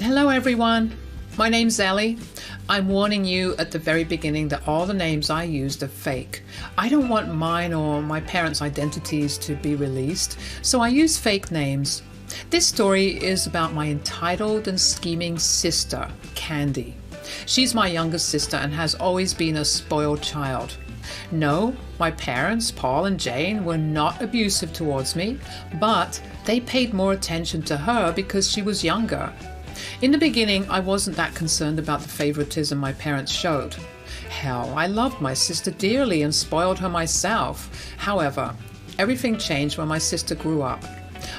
Hello everyone, my name's Ellie. I'm warning you at the very beginning that all the names I used are fake. I don't want mine or my parents' identities to be released, so I use fake names. This story is about my entitled and scheming sister, Candy. She's my younger sister and has always been a spoiled child. No, my parents, Paul and Jane, were not abusive towards me, but they paid more attention to her because she was younger. In the beginning, I wasn't that concerned about the favoritism my parents showed. Hell, I loved my sister dearly and spoiled her myself. However, everything changed when my sister grew up.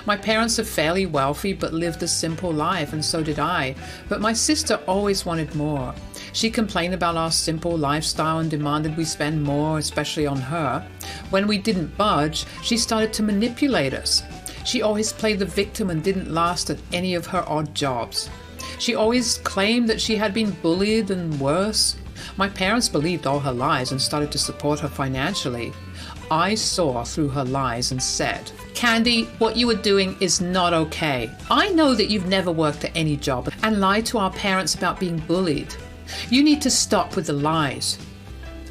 My parents are fairly wealthy but lived a simple life, and so did I. But my sister always wanted more. She complained about our simple lifestyle and demanded we spend more, especially on her. When we didn't budge, she started to manipulate us. She always played the victim and didn't last at any of her odd jobs. She always claimed that she had been bullied and worse. My parents believed all her lies and started to support her financially. I saw through her lies and said, "Candy, what you are doing is not okay. I know that you've never worked at any job and lied to our parents about being bullied. You need to stop with the lies."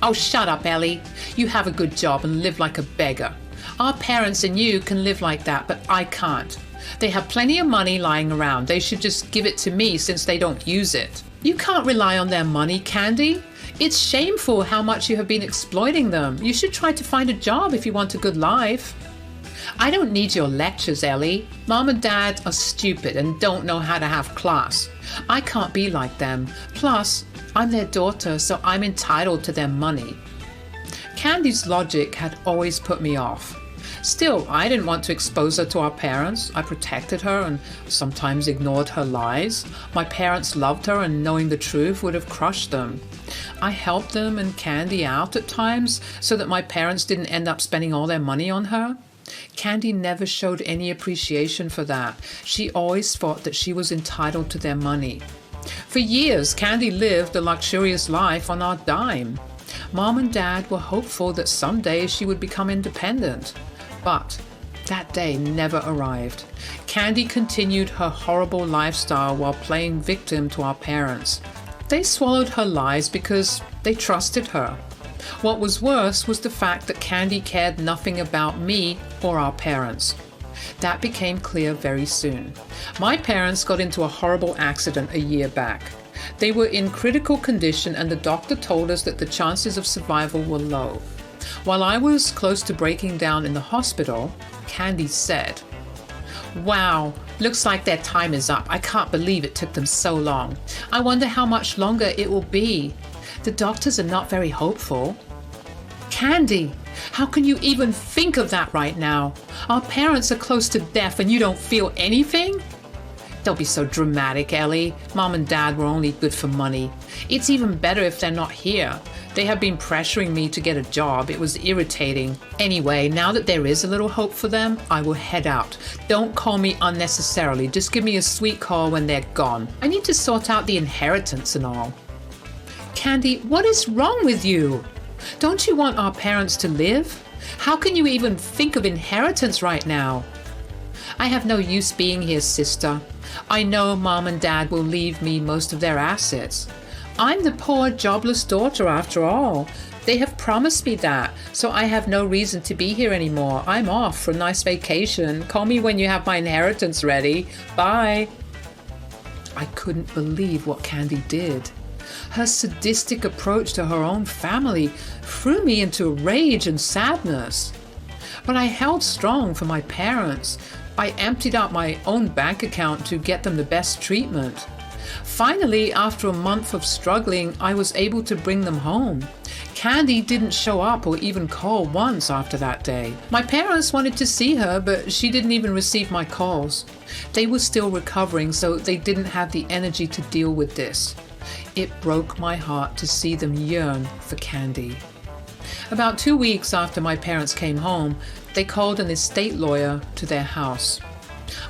"Oh, shut up, Ellie. You have a good job and live like a beggar. Our parents and you can live like that, but I can't. They have plenty of money lying around. They should just give it to me since they don't use it." "You can't rely on their money, Candy. It's shameful how much you have been exploiting them. You should try to find a job if you want a good life." "I don't need your lectures, Ellie. Mom and Dad are stupid and don't know how to have class. I can't be like them. Plus, I'm their daughter, so I'm entitled to their money." Candy's logic had always put me off. Still, I didn't want to expose her to our parents. I protected her and sometimes ignored her lies. My parents loved her, and knowing the truth would have crushed them. I helped them and Candy out at times so that my parents didn't end up spending all their money on her. Candy never showed any appreciation for that. She always thought that she was entitled to their money. For years, Candy lived a luxurious life on our dime. Mom and Dad were hopeful that someday she would become independent. But that day never arrived. Candy continued her horrible lifestyle while playing victim to our parents. They swallowed her lies because they trusted her. What was worse was the fact that Candy cared nothing about me or our parents. That became clear very soon. My parents got into a horrible accident a year back. They were in critical condition and the doctor told us that the chances of survival were low. While I was close to breaking down in the hospital, Candy said, "Wow, looks like their time is up. I can't believe it took them so long. I wonder how much longer it will be. The doctors are not very hopeful." "Candy, how can you even think of that right now? Our parents are close to death and you don't feel anything?" "Don't be so dramatic, Ellie. Mom and Dad were only good for money. It's even better if they're not here. They have been pressuring me to get a job. It was irritating. Anyway, now that there is a little hope for them, I will head out. Don't call me unnecessarily. Just give me a sweet call when they're gone. I need to sort out the inheritance and all." "Candy, what is wrong with you? Don't you want our parents to live? How can you even think of inheritance right now?" "I have no use being here, sister. I know Mom and Dad will leave me most of their assets. I'm the poor, jobless daughter after all. They have promised me that, so I have no reason to be here anymore. I'm off for a nice vacation. Call me when you have my inheritance ready. Bye." I couldn't believe what Candy did. Her sadistic approach to her own family threw me into rage and sadness. But I held strong for my parents. I emptied out my own bank account to get them the best treatment. Finally, after a month of struggling, I was able to bring them home. Candy didn't show up or even call once after that day. My parents wanted to see her, but she didn't even receive my calls. They were still recovering, so they didn't have the energy to deal with this. It broke my heart to see them yearn for Candy. About 2 weeks after my parents came home, they called an estate lawyer to their house.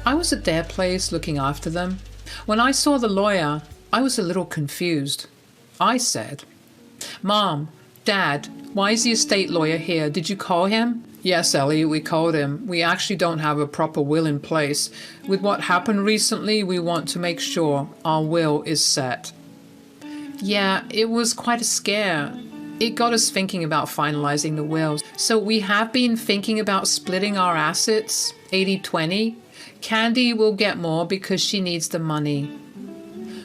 I was at their place looking after them. When I saw the lawyer, I was a little confused. I said, "Mom, Dad, why is the estate lawyer here? Did you call him?" Yes, Ellie, we called him. We actually don't have a proper will in place. With what happened recently, we want to make sure our will is set. Yeah, it was quite a scare. It got us thinking about finalizing the will. So we have been thinking about splitting our assets, 80-20. Candy will get more because she needs the money.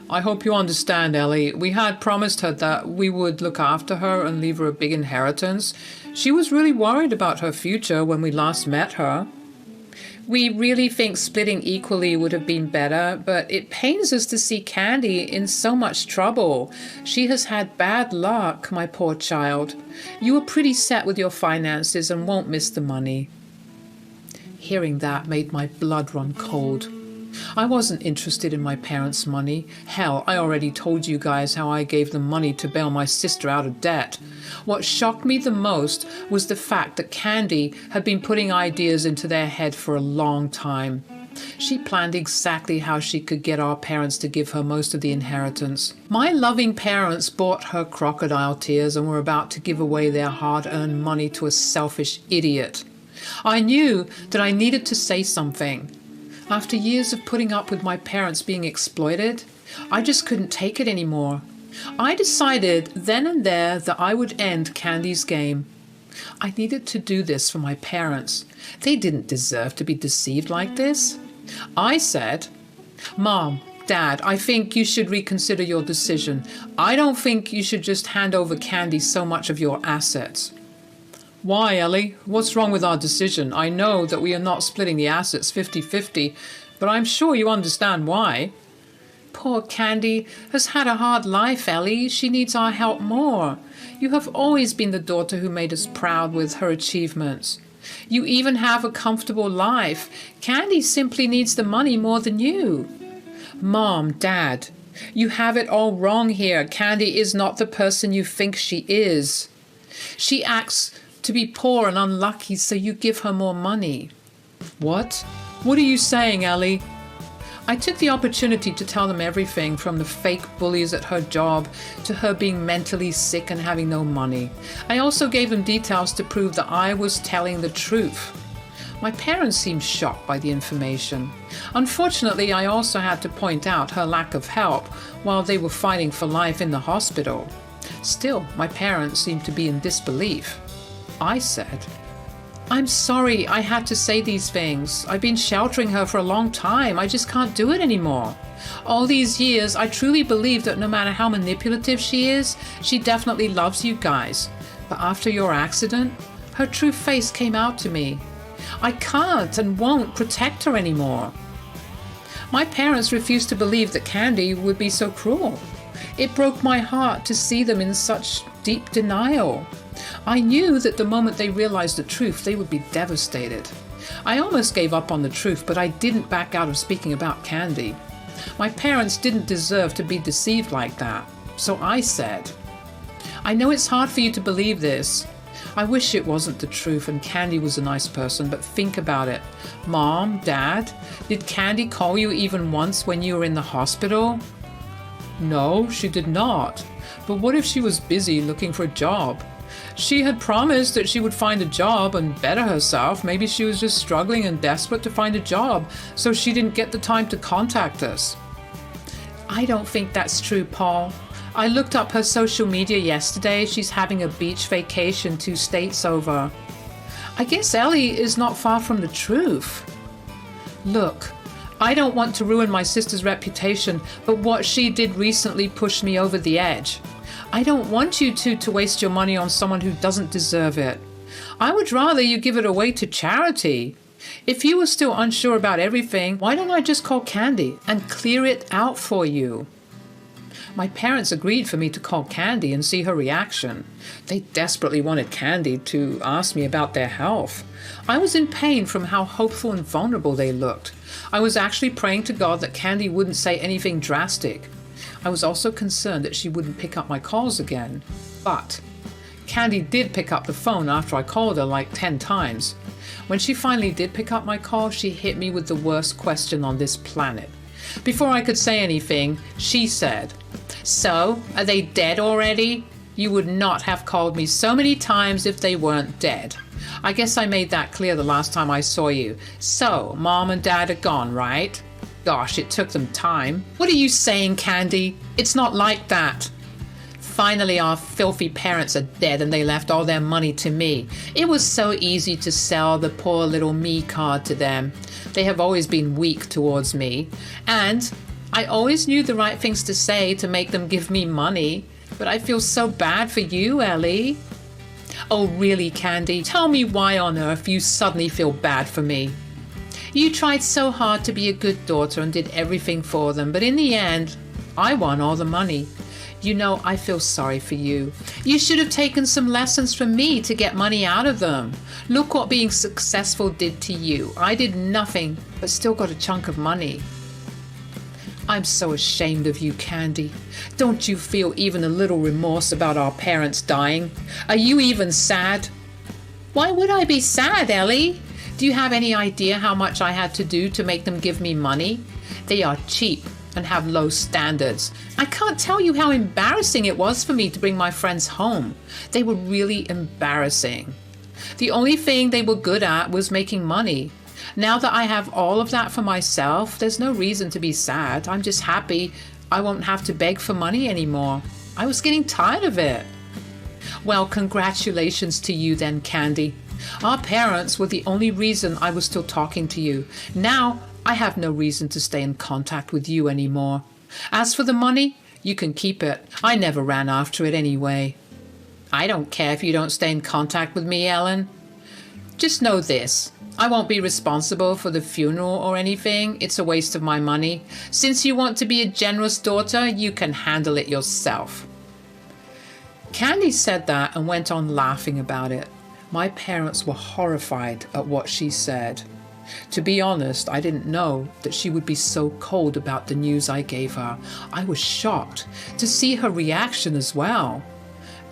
I hope you understand, Ellie. We had promised her that we would look after her and leave her a big inheritance. She was really worried about her future when we last met her. We really think splitting equally would have been better, but it pains us to see Candy in so much trouble. She has had bad luck, my poor child. You are pretty set with your finances and won't miss the money. Hearing that made my blood run cold. I wasn't interested in my parents' money. Hell, I already told you guys how I gave them money to bail my sister out of debt. What shocked me the most was the fact that Candy had been putting ideas into their head for a long time. She planned exactly how she could get our parents to give her most of the inheritance. My loving parents bought her crocodile tears and were about to give away their hard-earned money to a selfish idiot. I knew that I needed to say something. After years of putting up with my parents being exploited, I just couldn't take it anymore. I decided then and there that I would end Candy's game. I needed to do this for my parents. They didn't deserve to be deceived like this. I said, Mom, Dad, I think you should reconsider your decision. I don't think you should just hand over Candy so much of your assets. Why, Ellie? What's wrong with our decision? I know that we are not splitting the assets 50-50, but I'm sure you understand why. Poor Candy has had a hard life, Ellie. She needs our help more. You have always been the daughter who made us proud with her achievements. You even have a comfortable life. Candy simply needs the money more than you. Mom, Dad, you have it all wrong here. Candy is not the person you think she is. She acts to be poor and unlucky, so you give her more money. What? What are you saying, Ellie? I took the opportunity to tell them everything from the fake bullies at her job to her being mentally sick and having no money. I also gave them details to prove that I was telling the truth. My parents seemed shocked by the information. Unfortunately, I also had to point out her lack of help while they were fighting for life in the hospital. Still, my parents seemed to be in disbelief. I said, I'm sorry I had to say these things. I've been sheltering her for a long time. I just can't do it anymore. All these years, I truly believe that no matter how manipulative she is, she definitely loves you guys. But after your accident, her true face came out to me. I can't and won't protect her anymore. My parents refused to believe that Candy would be so cruel. It broke my heart to see them in such deep denial. I knew that the moment they realized the truth, they would be devastated. I almost gave up on the truth, but I didn't back out of speaking about Candy. My parents didn't deserve to be deceived like that. So I said, I know it's hard for you to believe this. I wish it wasn't the truth and Candy was a nice person, but think about it. Mom, Dad, did Candy call you even once when you were in the hospital? No, she did not. But what if she was busy looking for a job? She had promised that she would find a job and better herself. Maybe she was just struggling and desperate to find a job, so she didn't get the time to contact us. I don't think that's true, Paul. I looked up her social media yesterday. She's having a beach vacation 2 states over. I guess Ellie is not far from the truth. Look, I don't want to ruin my sister's reputation, but what she did recently pushed me over the edge. I don't want you to waste your money on someone who doesn't deserve it. I would rather you give it away to charity. If you were still unsure about everything, why don't I just call Candy and clear it out for you? My parents agreed for me to call Candy and see her reaction. They desperately wanted Candy to ask me about their health. I was in pain from how hopeful and vulnerable they looked. I was actually praying to God that Candy wouldn't say anything drastic. I was also concerned that she wouldn't pick up my calls again. But Candy did pick up the phone after I called her like 10 times. When she finally did pick up my call, she hit me with the worst question on this planet. Before I could say anything, she said, "So, are they dead already? You would not have called me so many times if they weren't dead. I guess I made that clear the last time I saw you. So, Mom and Dad are gone, right? Gosh, it took them time. What are you saying, Candy? It's not like that. Finally, our filthy parents are dead and they left all their money to me. It was so easy to sell the poor little me card to them. They have always been weak towards me. And I always knew the right things to say to make them give me money. But I feel so bad for you, Ellie. Oh, really, Candy? Tell me why on earth you suddenly feel bad for me. You tried so hard to be a good daughter and did everything for them, but in the end, I won all the money. You know, I feel sorry for you. You should have taken some lessons from me to get money out of them. Look what being successful did to you. I did nothing, but still got a chunk of money. I'm so ashamed of you, Candy. Don't you feel even a little remorse about our parents dying? Are you even sad? Why would I be sad, Ellie? Do you have any idea how much I had to do to make them give me money? They are cheap and have low standards. I can't tell you how embarrassing it was for me to bring my friends home. They were really embarrassing. The only thing they were good at was making money. Now that I have all of that for myself, there's no reason to be sad. I'm just happy I won't have to beg for money anymore. I was getting tired of it. Well, congratulations to you then, Candy. Our parents were the only reason I was still talking to you. Now I have no reason to stay in contact with you anymore. As for the money, you can keep it. I never ran after it anyway. I don't care if you don't stay in contact with me, Ellen. Just know this. I won't be responsible for the funeral or anything. It's a waste of my money. Since you want to be a generous daughter, you can handle it yourself. Candy said that and went on laughing about it. My parents were horrified at what she said. To be honest, I didn't know that she would be so cold about the news I gave her. I was shocked to see her reaction as well.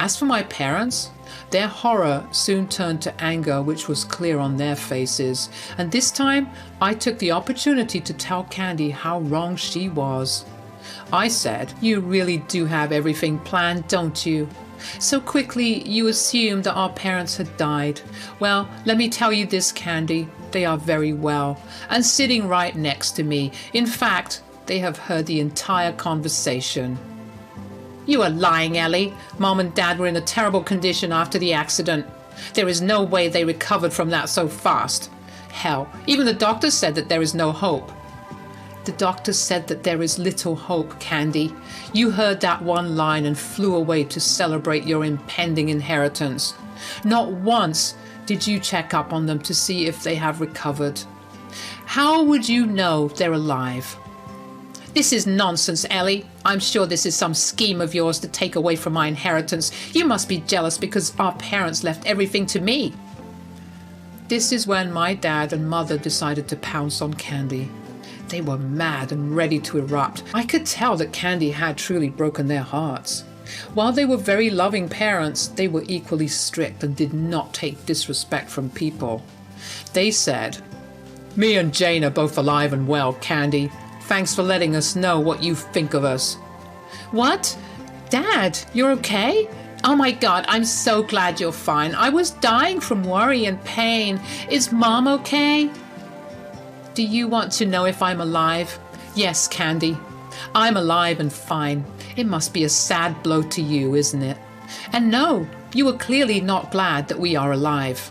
As for my parents, their horror soon turned to anger, which was clear on their faces. And this time, I took the opportunity to tell Candy how wrong she was. I said, "You really do have everything planned, don't you? So quickly, you assumed that our parents had died. Well, let me tell you this, Candy. They are very well, and sitting right next to me. In fact, they have heard the entire conversation." You are lying, Ellie. Mom and Dad were in a terrible condition after the accident. There is no way they recovered from that so fast. Hell, even the doctor said that there is no hope. The doctor said that there is little hope, Candy. You heard that one line and flew away to celebrate your impending inheritance. Not once did you check up on them to see if they have recovered. How would you know they're alive? This is nonsense, Ellie. I'm sure this is some scheme of yours to take away from my inheritance. You must be jealous because our parents left everything to me. This is when my dad and mother decided to pounce on Candy. They were mad and ready to erupt. I could tell that Candy had truly broken their hearts. While they were very loving parents, they were equally strict and did not take disrespect from people. They said, "Me and Jane are both alive and well, Candy. Thanks for letting us know what you think of us." What? Dad, you're okay? Oh my God, I'm so glad you're fine. I was dying from worry and pain. Is Mom okay? Do you want to know if I'm alive? Yes, Candy. I'm alive and fine. It must be a sad blow to you, isn't it? And no, you are clearly not glad that we are alive.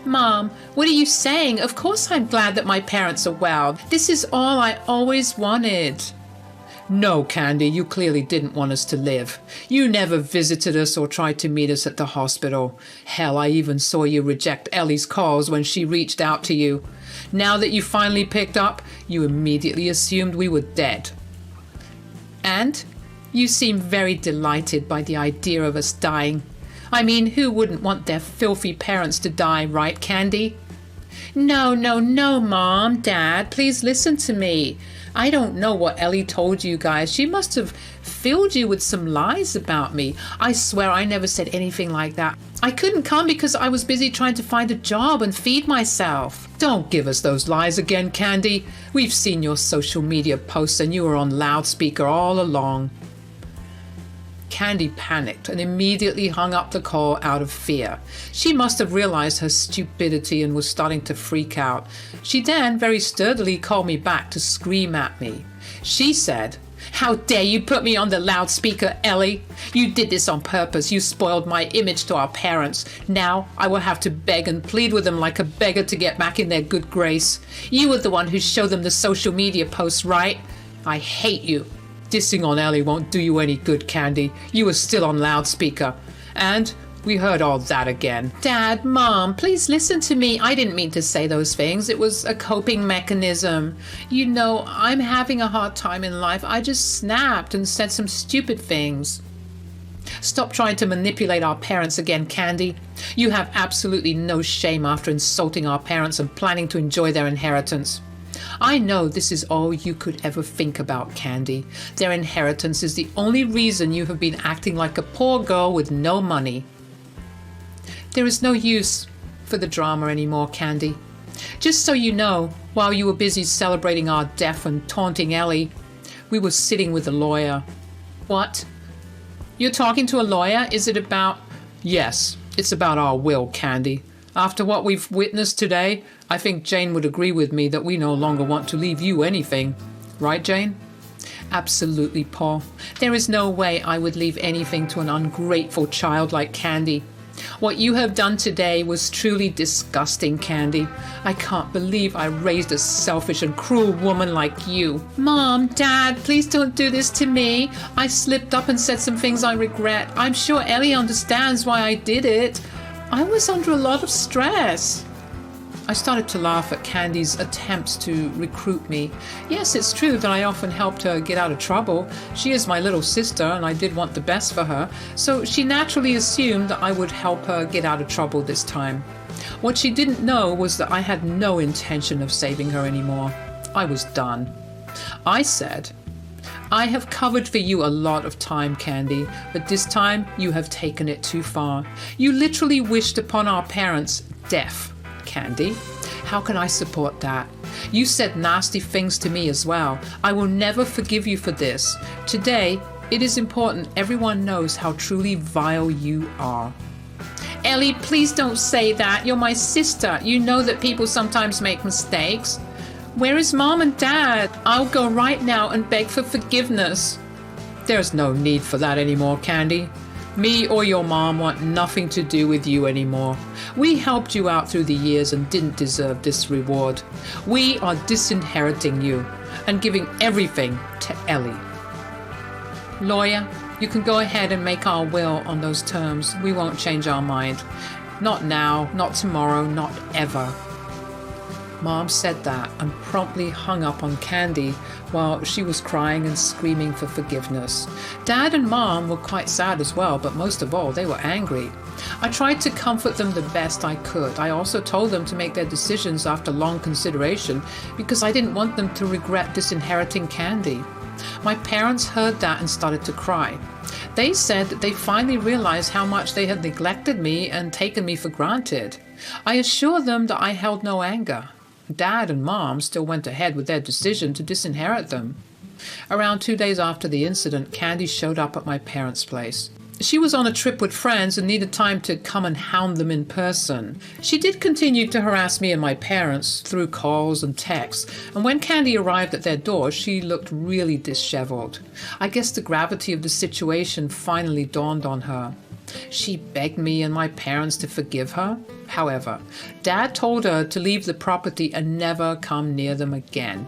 Mom, what are you saying? Of course I'm glad that my parents are well. This is all I always wanted. No, Candy, you clearly didn't want us to live. You never visited us or tried to meet us at the hospital. Hell, I even saw you reject Ellie's calls when she reached out to you. Now that you finally picked up, you immediately assumed we were dead. And you seem very delighted by the idea of us dying. I mean, who wouldn't want their filthy parents to die, right, Candy? No, Mom, Dad, please listen to me. I don't know what Ellie told you guys. She must have filled you with some lies about me. I swear I never said anything like that. I couldn't come because I was busy trying to find a job and feed myself. Don't give us those lies again, Candy. We've seen your social media posts and you were on loudspeaker all along. Candy panicked and immediately hung up the call out of fear. She must have realized her stupidity and was starting to freak out. She then very sturdily called me back to scream at me. She said, "How dare you put me on the loudspeaker, Ellie? You did this on purpose. You spoiled my image to our parents. Now I will have to beg and plead with them like a beggar to get back in their good grace. You were the one who showed them the social media posts, right? I hate you. Dissing on Ellie won't do you any good, Candy. You were still on loudspeaker." And we heard all that again. "Dad, Mom, please listen to me. I didn't mean to say those things. It was a coping mechanism. You know, I'm having a hard time in life. I just snapped and said some stupid things." "Stop trying to manipulate our parents again, Candy. You have absolutely no shame after insulting our parents and planning to enjoy their inheritance. I know this is all you could ever think about, Candy. Their inheritance is the only reason you have been acting like a poor girl with no money. There is no use for the drama anymore, Candy. Just so you know, while you were busy celebrating our death and taunting Ellie, we were sitting with a lawyer." "What? You're talking to a lawyer? Is it about—" "Yes, it's about our will, Candy. After what we've witnessed today, I think Jane would agree with me that we no longer want to leave you anything. Right, Jane?" "Absolutely, Paul. There is no way I would leave anything to an ungrateful child like Candy. What you have done today was truly disgusting, Candy. I can't believe I raised a selfish and cruel woman like you." "Mom, Dad, please don't do this to me. I slipped up and said some things I regret. I'm sure Ellie understands why I did it. I was under a lot of stress." I started to laugh at Candy's attempts to recruit me. Yes, it's true that I often helped her get out of trouble. She is my little sister, and I did want the best for her, so she naturally assumed that I would help her get out of trouble this time. What she didn't know was that I had no intention of saving her anymore. I was done. I said, "I have covered for you a lot of time, Candy, but this time you have taken it too far. You literally wished upon our parents' death, Candy. How can I support that? You said nasty things to me as well. I will never forgive you for this. Today, it is important everyone knows how truly vile you are." "Ellie, please don't say that. You're my sister. You know that people sometimes make mistakes. Where is Mom and Dad? I'll go right now and beg for forgiveness." "There's no need for that anymore, Candy. Me or your mom want nothing to do with you anymore. We helped you out through the years and didn't deserve this reward. We are disinheriting you and giving everything to Ellie." "Lawyer, you can go ahead and make our will on those terms. We won't change our mind. Not now, not tomorrow, not ever." Mom said that and promptly hung up on Candy while she was crying and screaming for forgiveness. Dad and Mom were quite sad as well, but most of all, they were angry. I tried to comfort them the best I could. I also told them to make their decisions after long consideration because I didn't want them to regret disinheriting Candy. My parents heard that and started to cry. They said that they finally realized how much they had neglected me and taken me for granted. I assured them that I held no anger. Dad and Mom still went ahead with their decision to disinherit them. Around 2 days after the incident, Candy showed up at my parents' place. She was on a trip with friends and needed time to come and hound them in person. She did continue to harass me and my parents through calls and texts, and when Candy arrived at their door, she looked really disheveled. I guess the gravity of the situation finally dawned on her. She begged me and my parents to forgive her. However, Dad told her to leave the property and never come near them again.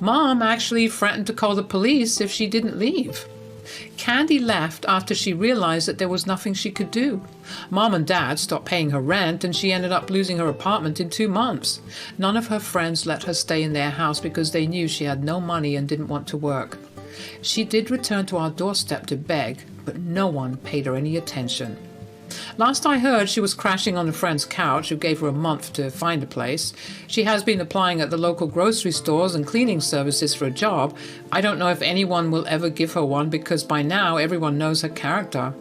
Mom actually threatened to call the police if she didn't leave. Candy left after she realized that there was nothing she could do. Mom and Dad stopped paying her rent and she ended up losing her apartment in 2 months. None of her friends let her stay in their house because they knew she had no money and didn't want to work. She did return to our doorstep to beg, but no one paid her any attention. Last I heard, she was crashing on a friend's couch who gave her a month to find a place. She has been applying at the local grocery stores and cleaning services for a job. I don't know if anyone will ever give her one because by now everyone knows her character.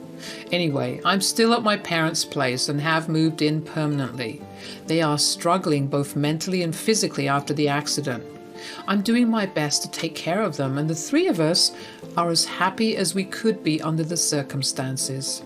Anyway, I'm still at my parents' place and have moved in permanently. They are struggling both mentally and physically after the accident. I'm doing my best to take care of them, and the three of us are as happy as we could be under the circumstances.